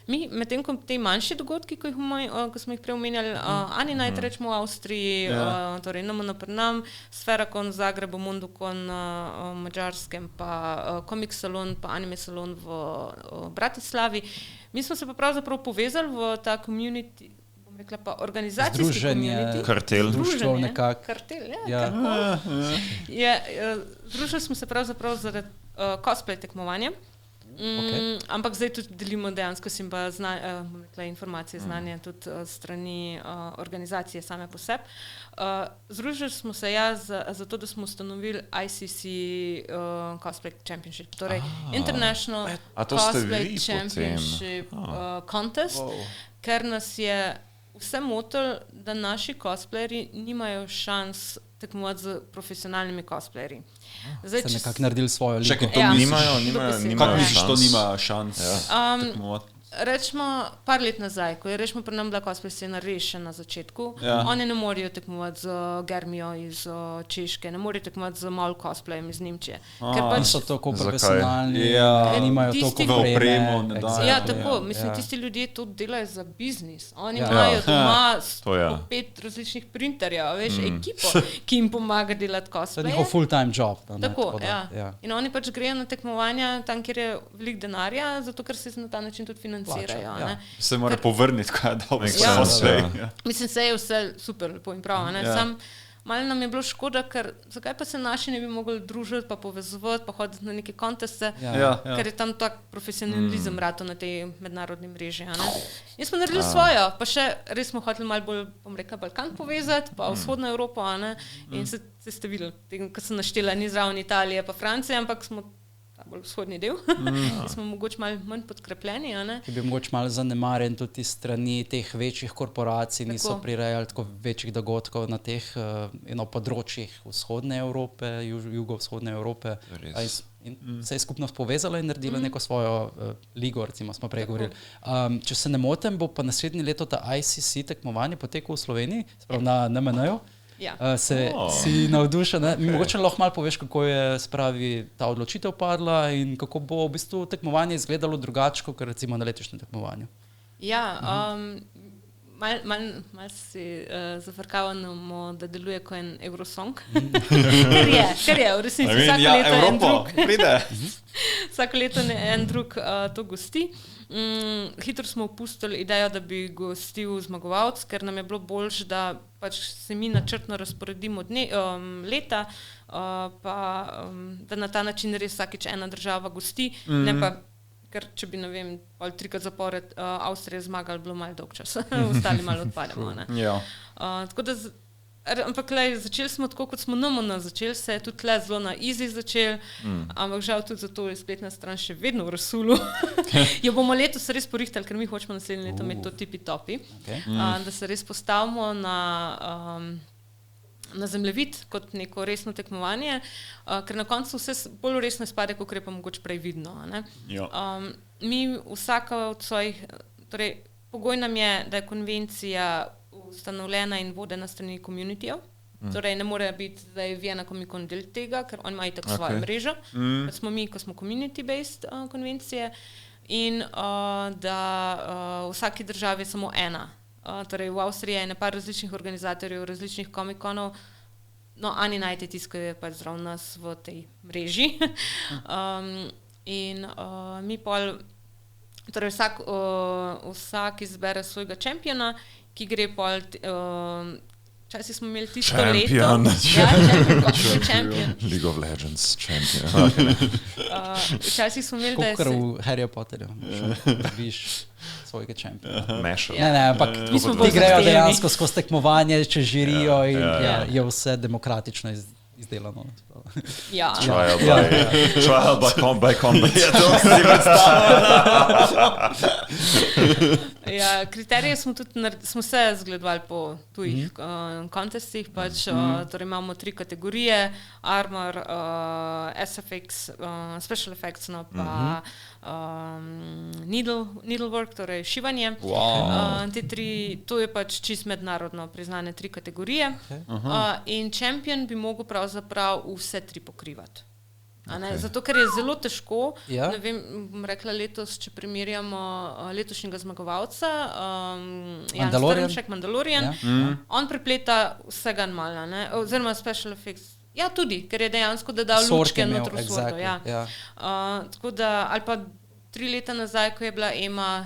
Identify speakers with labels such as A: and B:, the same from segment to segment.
A: Mi, medtem ko te manjši dogodki, ko smo jih prej omenjali, Ani Night rečemo v Avstriji, torej NMN pri nam, Sferakon v Zagrebu, Mondokon v Mađarskem, pa Comic Salon, pa Anime Salon v Bratislavi. Mi smo se pa pravzaprav povezali v ta community, bom rekla pa organizacijski community.
B: Kartel.
A: Združenje, kartel, združili smo se pravzaprav zaradi cosplay tekmovanja. Ampak zdaj tudi delimo dejansko informacije, znanje tudi strani organizacije same po sebi. Združili smo se zato, da smo ustanovili ICC Cosplay Championship, torej International Cosplay Championship Contest, ker nas je vse motilo, da naši cosplayeri nimajo šans tekmovati z profesionalnimi cosplayeri.
C: Zdaj, ste nekako naredili svojo ligo.
B: Čakaj, to nimajo.
D: Kako misliš, to nima šans tekmovati?
A: Rečemo, par let nazaj, ko je rečemo pri nam bila cosplay scena res na začetku, oni ne morejo tekmovati z Germijo iz Češke, ne morejo tekmovati z Mall cosplayem iz Nemčije.
C: Ker pač so tako profesionalni, nimajo toliko
D: opremo.
A: Ja, tako, mislim, tisti ljudje to delajo za biznis. Oni imajo doma 105 različnih printerjev, veš, ekipo, ki jim pomaga delati cosplay.
C: To je njihov full-time job.
A: Tako, ja. In oni pač grejo na tekmovanja tam, kjer je veliko denarja, zato ker se na ta način tudi financirajo.
D: Se mora povrniti, kaj je dobro.
A: Mislim, se je vse super lepo in prav. Sam malo nam je bilo škoda, ker zakaj pa se naši ne bi mogli družiti, pa povezovati, pa hoditi na neke konteste, ker je tam tak profesionalizem rato na tej mednarodni mreži. In smo naredili svojo, pa še res smo hoteli malo bolj, bom rekla, Balkan povezati, pa vzhodno Evropo, in se ste videli, ko sem naštela, ni zraven Italije pa Francije, ampak smo bolj vzhodni del, smo mogoče malo manj podkrepljeni.
C: Ki bi mogoče malo zanemarjen tudi strani teh večjih korporacij, niso prirejali tako večjih dogodkov na teh področjih vzhodne Evrope, jugovzhodne Evrope. In se je skupnost povezala in naredila neko svojo ligo, recimo smo prej govorili. Če se ne motim, bo pa naslednje leto ta ICC tekmovanje potekalo v Sloveniji, sprav na NMN-ju. Si navdušen. Mogoče lahko malo poveš, kako je spravi ta odločitev padla in kako bo v bistvu tekmovanje izgledalo drugače, kot recimo na letošnjem tekmovanju.
A: Ja, malo si zafrkavamo, da deluje kot en Eurosong. Ker je, v resnici vsako leto en drug. Vsako leto en drug to gosti. Hitro smo opustili idejo, da bi gostil zmagovalec, ker nam je bilo boljše, da pač se mi načrtno razporedimo leta, pa da na ta način res vsakič ena država gosti, ne pa, ker če bi, ne vem, trikrat zapored Avstrija zmagala, bilo malo dolg čas, ostali malo odpademo. Tako da ampak začeli smo tako, kot smo NMN začeli, se je tudi zelo na easy začeli, ampak žal tudi zato je spletna stran še vedno v rasulu. Jo bomo letos res porihtali, ker mi hočemo naslednje leto imeti to tipi-topi, da se res postavimo na zemljevid kot neko resno tekmovanje, ker na koncu vse bolj resno izpade, kot je pa mogoče prej vidno. Mi vsaka od svojih, torej pogoj nam je, da je konvencija ustanovljena in vodena strani communityjev. Torej ne more biti zdaj Vienna Comic Con del tega, ker on ima itak svojo mrežo. Smo mi, ko smo community-based konvencije in da v vsaki državi je samo ena. Torej v Avstriji je par različnih organizatorjev, različnih Comic-Conov, Ani Night je tisto, ki je pač zraven nas v tej mreži. In mi pol, torej vsak izbere svojega čempiona, ki gre pol, včasih smo imeli tisto leto.
B: Champion. League of Legends, champion.
A: Včasih smo imeli, da je
C: se... v Harry Potterju, dobiš svojega čempiona.
B: Mešal.
C: Ne, ampak ti grejo dejansko skozi tekmovanje, če žirijo in je vse demokratično izdelano.
B: Trial by combat. Ja, to si predstavljam.
A: Kriterije smo se zgledovali po tujih kontestih, torej imamo 3 kategorije, Armor, SFX, Special Effects, pa Needlework, torej šivanje. To je pač čist mednarodno priznane 3 kategorije in champion bi mogel pravzaprav vse 3 pokrivati. Zato, ker je zelo težko,
C: Ja.
A: ne vem, bom rekla letos, če primerjamo letošnjega zmagovalca, Jan
C: Mandalorian.
A: Strmšek, Mandalorian, on prepleta vsega in malo, oziroma special effects. Ja, tudi, ker je dejansko dodal lučke noter v Swordu. Ja. Tako da, ali pa 3 leta nazaj, ko je bila Ema,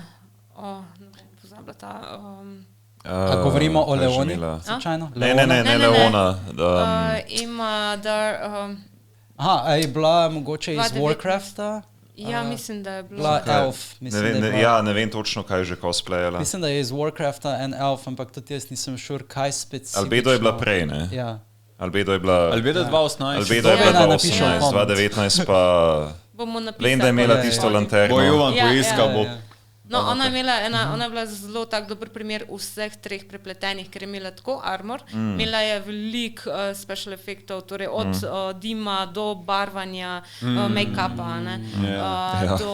A: pozabila ta...
C: govorimo o Leoni, slučajno?
B: Ne, Leona.
A: Ema,
C: Aha, je bila mogoče iz Warcrafta?
A: Ja, mislim, da je
C: Bila elf.
B: Ne vem točno, kaj je že cosplayala.
C: Mislim, da je iz Warcrafta en elf, ampak tudi jaz nisem sure, kaj specifično.
B: Albedo je bila prej, ne?
C: Ja.
B: Albedo je bila
D: 2018.
B: Albedo je bila 2018, 2019 pa... Vem, da je imela tisto lanterno.
D: Bo Jovan poiskal, bo...
A: No, ona je bila zelo tak dober primer vseh 3 prepletenih, ker je imela tako armor, imela je veliko special efektov, torej od dima do barvanja, make-upa, do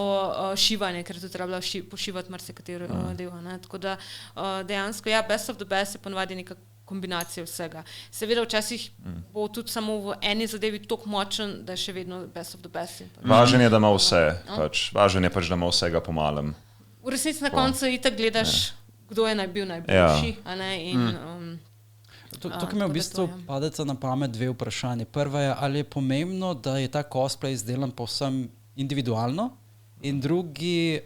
A: šivanja, ker je tudi trebala pošivati marsikatero del. Tako da dejansko, ja, best of the best je ponovadi neka kombinacija vsega. Seveda včasih bo tudi samo v eni zadevi toliko močen, da je še vedno best of the best.
B: Važen je, da ima vse, važen je pač, da ima vsega po malem.
A: V resnici na koncu itak gledaš, kdo je bil najboljši.
C: Tukaj mi v bistvu padeta na pamet 2 vprašanje. Prva je, ali je pomembno, da je ta cosplay izdelan povsem individualno? In drugi,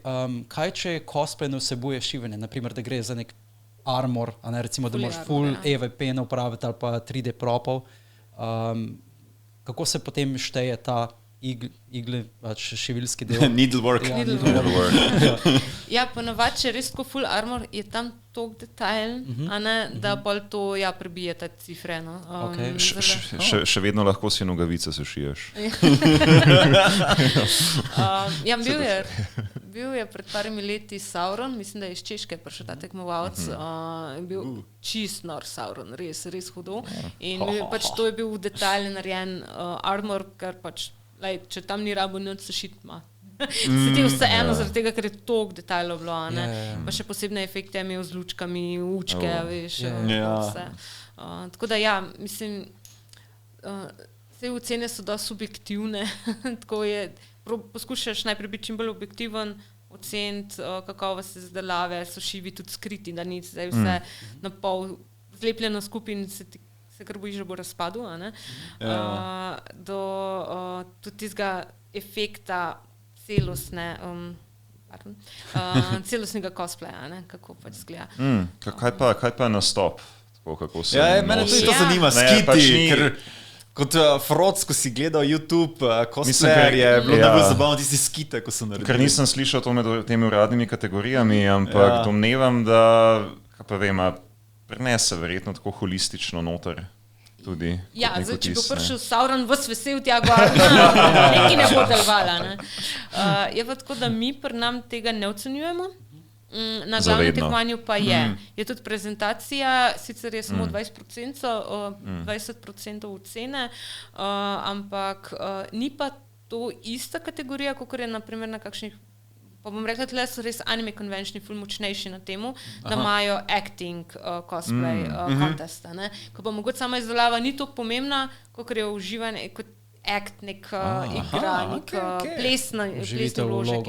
C: kaj če cosplay ne vsebuje šivanje? Naprimer, da gre za nek armor, recimo, da moraš full EVP upraviti ali pa 3D propov. Kako se potem šteje ta igle, šivilski del?
D: Needlework.
A: Ja, ponovadi, če je res tako full armor, je tam toliko detajl, da bolj to prebije te cifre.
B: Še vedno lahko si nogavice sušijaš.
A: Ja, bil je pred parimi leti Sauron, mislim, da je iz Češke prišel ta tekmovalec, bil čist nor Sauron, res hudo. In pač to je bil v detajl narejen armor, ker pač če tam ni rabo nič sušiti, se ti vseeno, zaradi tega, ker je toliko detajlov bilo, pa še posebne efekte je imel z lučkami, učke, veš, vse. Tako da ja, mislim, vse ocene so dosti subjektivne, tako je, poskušaš najprej biti čim bolj objektiven, oceniti kakovost izdelave, so šivi tudi skriti, da ni zdaj vse na pol zlepljeno skupaj in se kar boji, že bo razpadel, do tudi tistega efekta celostnega cosplaya, kako pač zgleda.
B: Kaj pa nastop?
D: Mene tudi to zanima, skiti, ker kot Froc, ko si gledal YouTube, cosplayer je bilo najbolj zabavno tisti skite, ko so naredili.
B: Ker nisem slišal to med temi uradnimi kategorijami, ampak domnevam, da, kaj pa vem, prenese verjetno tako holistično noter. Tudi.
A: Ja, zdaj, če bo prišel Sauron vas vesel tja gor, nekaj ne bo delovala. Je pa tako, da mi pri nam tega ne ocenjujemo, na glavnem tekmovanju pa je. Je tudi prezentacija, sicer je samo 20% ocene, ampak ni pa to ista kategorija, kot je naprimer na kakšnih, pa bom rekla, tle so res anime conventioni ful močnejši na temu, da imajo acting cosplay contest. Ko pa mogoče sama izdelava ni toliko pomembna, kot je uživanje, kot act, nek igra, nek plesni vložek.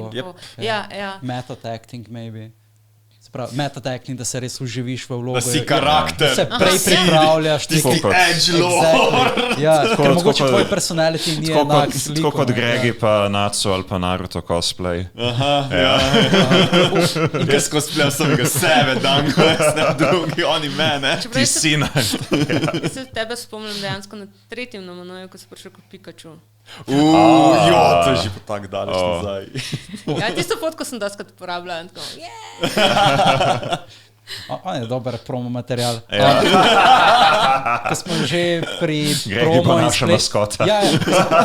C: Method acting, maybe. Method acting, da se res uživiš v vlogo.
D: Da si karakter.
C: Se prej pripravljaš.
D: Tisti edgelord.
C: Ja, ker mogoče tvoj personality ni enak sliko.
B: Tako kot Gregi pa Natsu ali pa Naruto cosplay.
D: In kaj s cosplayem samega sebe dan, ko jaz ne drugi, oni mene.
B: Ti si
A: Jaz se tebe spomnim dejansko na 3. namanoju, ko si prišel kot Pikachu.
D: To je že pa tako daleč nazaj.
A: Ja, tisto fotko sem doskrat uporabljala in tako,
C: On je dober promo material. Ko smo že pri promo in
B: naša maskota.